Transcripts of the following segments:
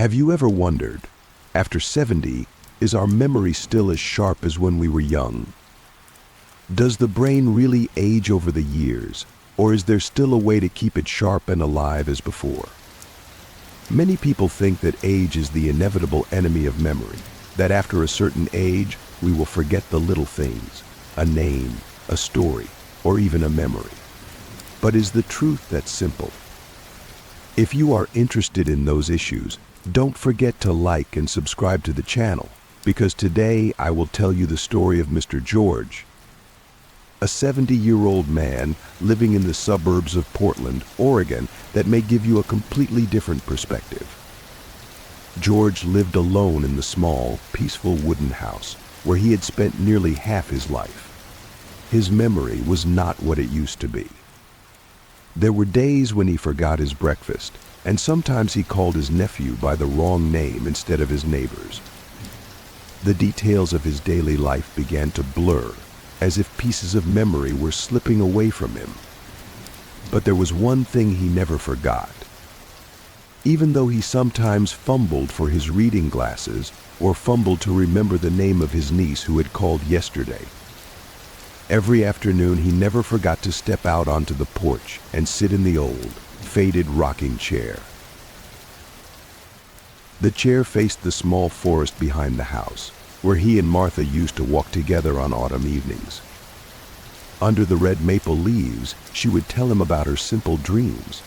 Have you ever wondered, after 70, is our memory still as sharp as when we were young? Does the brain really age over the years, or is there still a way to keep it sharp and alive as before? Many people think that age is the inevitable enemy of memory, that after a certain age, we will forget the little things, a name, a story, or even a memory. But is the truth that simple? If you are interested in those issues, don't forget to like and subscribe to the channel, because today I will tell you the story of Mr. George, a 70-year-old man living in the suburbs of Portland, Oregon, that may give you a completely different perspective. George lived alone in the small, peaceful wooden house where he had spent nearly half his life. His memory was not what it used to be. There were days when he forgot his breakfast, and sometimes he called his nephew by the wrong name instead of his neighbor's. The details of his daily life began to blur, as if pieces of memory were slipping away from him. But there was one thing he never forgot. Even though he sometimes fumbled for his reading glasses or fumbled to remember the name of his niece who had called yesterday, every afternoon he never forgot to step out onto the porch and sit in the old, faded rocking chair. The chair faced the small forest behind the house, where he and Martha used to walk together on autumn evenings. Under the red maple leaves, she would tell him about her simple dreams.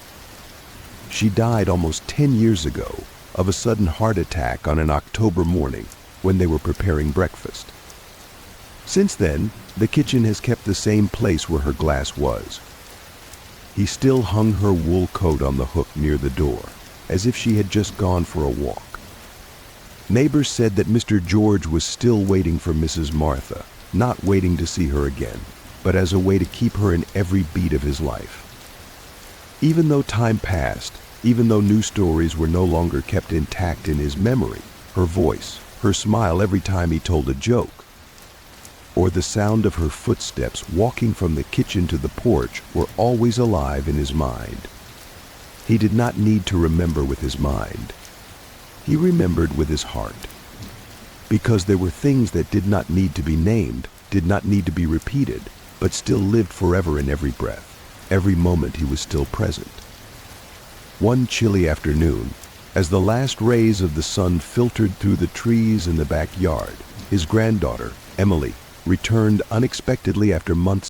She died almost 10 years ago of a sudden heart attack on an October morning when they were preparing breakfast. Since then, the kitchen has kept the same place where her glass was. He still hung her wool coat on the hook near the door, as if she had just gone for a walk. Neighbors said that Mr. George was still waiting for Mrs. Martha, not waiting to see her again, but as a way to keep her in every beat of his life. Even though time passed, even though new stories were no longer kept intact in his memory, her voice, her smile every time he told a joke, or the sound of her footsteps walking from the kitchen to the porch were always alive in his mind. He did not need to remember with his mind. He remembered with his heart, because there were things that did not need to be named, did not need to be repeated, but still lived forever in every breath. Every moment he was still present. One chilly afternoon, as the last rays of the sun filtered through the trees in the backyard, his granddaughter, Emily, returned unexpectedly after months